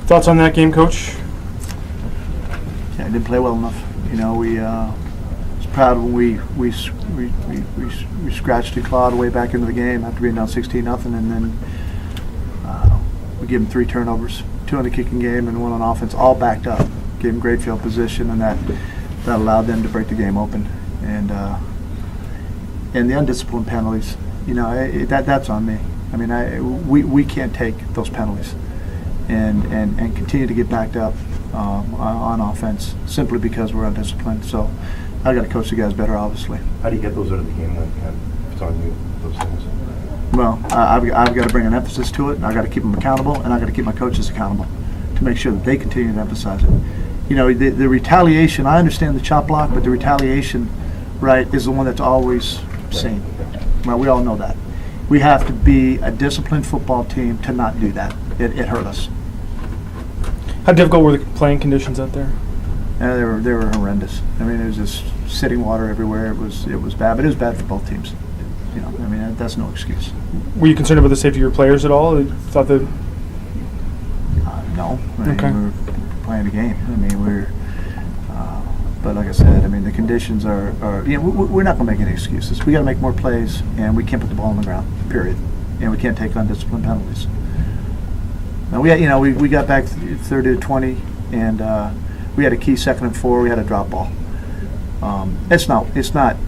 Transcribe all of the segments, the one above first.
Thoughts on that game, Coach? Yeah, I didn't play well enough. We was proud when we scratched and clawed way back into the game after being down 16-0, and then we gave them 3 turnovers, 2 in the kicking game and 1 on offense, all backed up. Gave them great field position, and that allowed them to break the game open. And the undisciplined penalties, that's on me. I mean, we can't take those penalties and continue to get backed up on offense simply because we're undisciplined. So I got to coach the guys better, obviously. How do you get those out of the game then? If it's on you, those things? Well, I've got to bring an emphasis to it, and I've got to keep them accountable, and I've got to keep my coaches accountable to make sure that they continue to emphasize it. The retaliation, I understand the chop block, but the retaliation, right, is the one that's always seen. Well, we all know that. We have to be a disciplined football team to not do that. It hurt us. How difficult were the playing conditions out there? Yeah, they were horrendous. I mean, it was just sitting water everywhere. It was bad, but it was bad for both teams. That's no excuse. Were you concerned about the safety of your players at all? Thought that? No. Okay. We were playing the game. But like I said, the conditions are we're not going to make any excuses. We got to make more plays, and we can't put the ball on the ground. Period. And we can't take undisciplined penalties. Now we got back 30-20, and we had a key 2nd and 4. We had a drop ball. It's not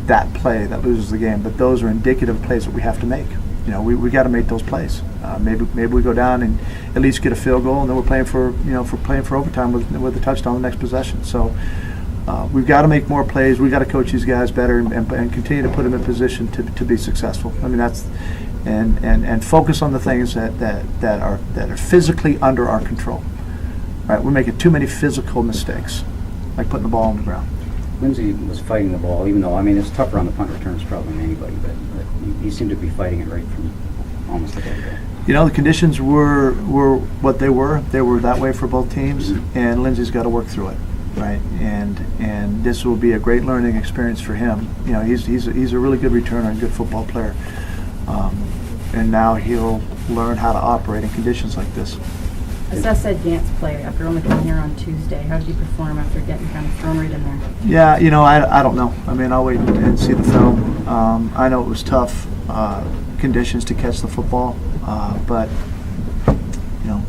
that play that loses the game, but those are indicative plays that we have to make. We got to make those plays. Maybe we go down and at least get a field goal, and then we're playing for overtime with a touchdown the next possession. So we've got to make more plays. We've got to coach these guys better and continue to put them in position to be successful. That's and focus on the things that are physically under our control. Right, we're making too many physical mistakes, like putting the ball on the ground. Lindsey was fighting the ball, even though, it's tougher on the punt returns probably than anybody, but he seemed to be fighting it right from almost the get-go. The conditions were what they were. They were that way for both teams, and Lindsey's got to work through it, right? And this will be a great learning experience for him. He's a really good returner and good football player, and now he'll learn how to operate in conditions like this. Esks said Gant's play after only coming here on Tuesday. How did you perform after getting kind of thrown right in there? Yeah, I don't know. I'll wait and see the film. I know it was tough conditions to catch the football, but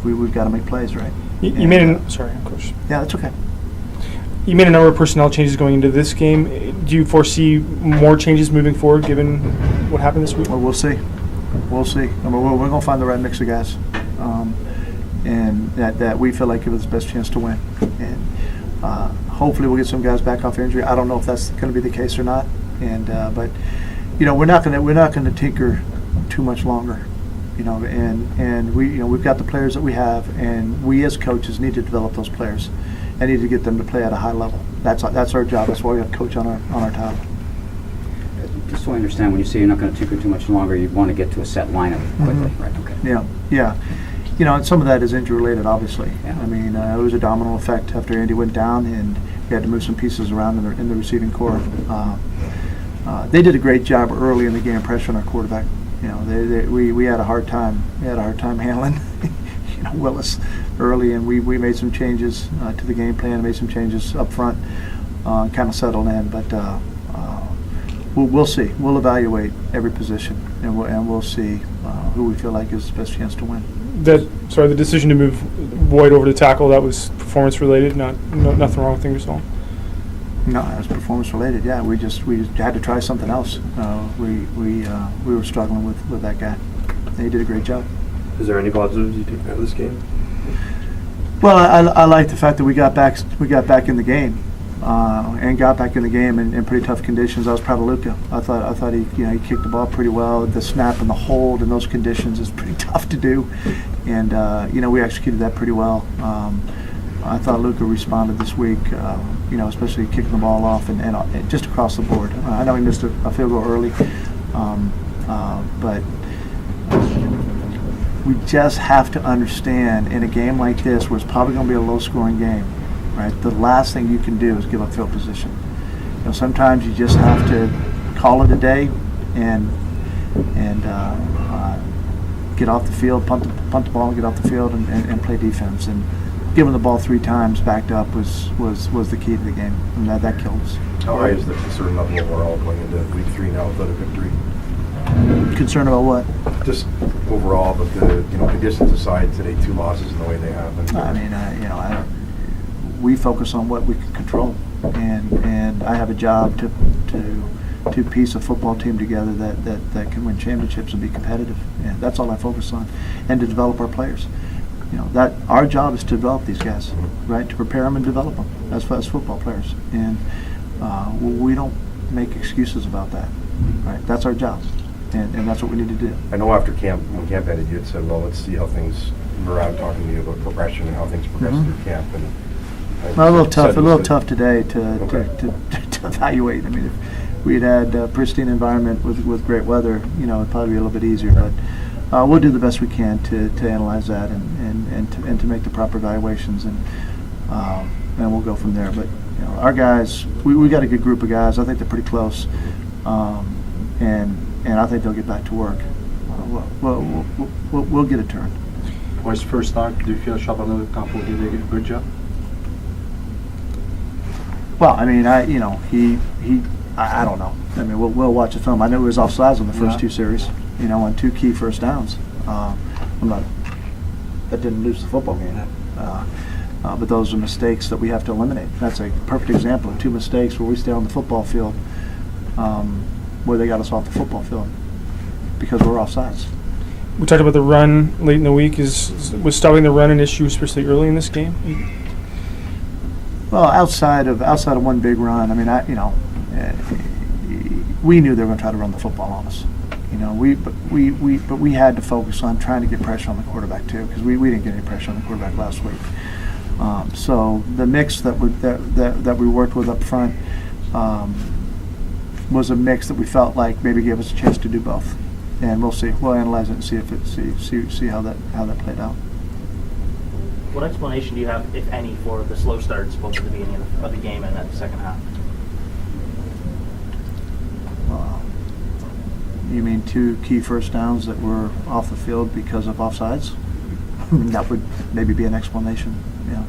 we've got to make plays, right? You made sorry, Coach. Yeah, that's okay. You made a number of personnel changes going into this game. Do you foresee more changes moving forward, given what happened this week? Well, we'll see. We're going to find the right mix of guys. And that we feel like give us the best chance to win. And hopefully we'll get some guys back off injury. I don't know if that's going to be the case or not. And but we're not going to tinker too much longer. And we've got the players that we have, and we as coaches need to develop those players and need to get them to play at a high level. That's our job. That's why we have to coach on our time. Just so I understand, when you say you're not going to tinker too much longer, you want to get to a set lineup quickly, right? Okay. Yeah. And some of that is injury-related, obviously. Yeah. It was a domino effect after Andy went down, and we had to move some pieces around in the receiving core. They did a great job early in the game pressuring our quarterback. We had a hard time. We had a hard time handling Willis early, and we made some changes to the game plan, made some changes up front, kind of settled in. But we'll see. We'll evaluate every position, and we'll see who we feel like is the best chance to win. The decision to move Boyd over to tackle, that was performance related, nothing wrong with Ingersoll? No, it was performance related. Yeah, we had to try something else. We were struggling with that guy. And he did a great job. Is there any positives you take out of this game? Well, I like the fact that we got back in the game. And got back in the game in pretty tough conditions. I was proud of Luka. I thought he kicked the ball pretty well. The snap and the hold in those conditions is pretty tough to do, and we executed that pretty well. I thought Luka responded this week, especially kicking the ball off and just across the board. I know he missed a field goal early, but we just have to understand in a game like this, where it's probably going to be a low-scoring game. Right, the last thing you can do is give up field position. Sometimes you just have to call it a day and get off the field, punt the ball and get off the field and play defense. And giving the ball 3 times backed up was the key to the game, and that killed us. How high is the concern level overall going into week 3 now without a victory? Concerned about what? Just overall, but the conditions aside today, 2 losses in the way they happened. I mean, we focus on what we can control, and I have a job to piece a football team together that can win championships and be competitive, and that's all I focus on, and to develop our players. That our job is to develop these guys, right? To prepare them and develop them as football players, and we don't make excuses about that, right? That's our job, and that's what we need to do. I know after camp, when camp ended, you had said, well, let's see how things, around talking to you about progression and how things progress through camp. And Well, a little said- tough today to evaluate. I mean, if we had a pristine environment with great weather, it'd probably be a little bit easier. But we'll do the best we can to analyze that and to make the proper evaluations, and we'll go from there. But our guys, we got a good group of guys. I think they're pretty close, and I think they'll get back to work. We'll get a turn. For his first start, do you feel Charbonneau Campo did a good job? Well, I mean, I don't know. I mean, we'll watch the film. I know he was offsides on the first 2 series, on 2 key first downs. That didn't lose the football game. But those are mistakes that we have to eliminate. That's a perfect example of 2 mistakes where we stay on the football field, where they got us off the football field because we're offsides. We talked about the run late in the week. Was stopping the run an issue, especially early in this game? Well, outside of one big run, I mean, we knew they were going to try to run the football on us. But we had to focus on trying to get pressure on the quarterback too, because we didn't get any pressure on the quarterback last week. So the mix that we worked with up front was a mix that we felt like maybe gave us a chance to do both, and we'll see. We'll analyze it and see how that played out. What explanation do you have, if any, for the slow starts both at the beginning of the game and at the second half? You mean 2 key first downs that were off the field because of offsides? That would maybe be an explanation, yeah.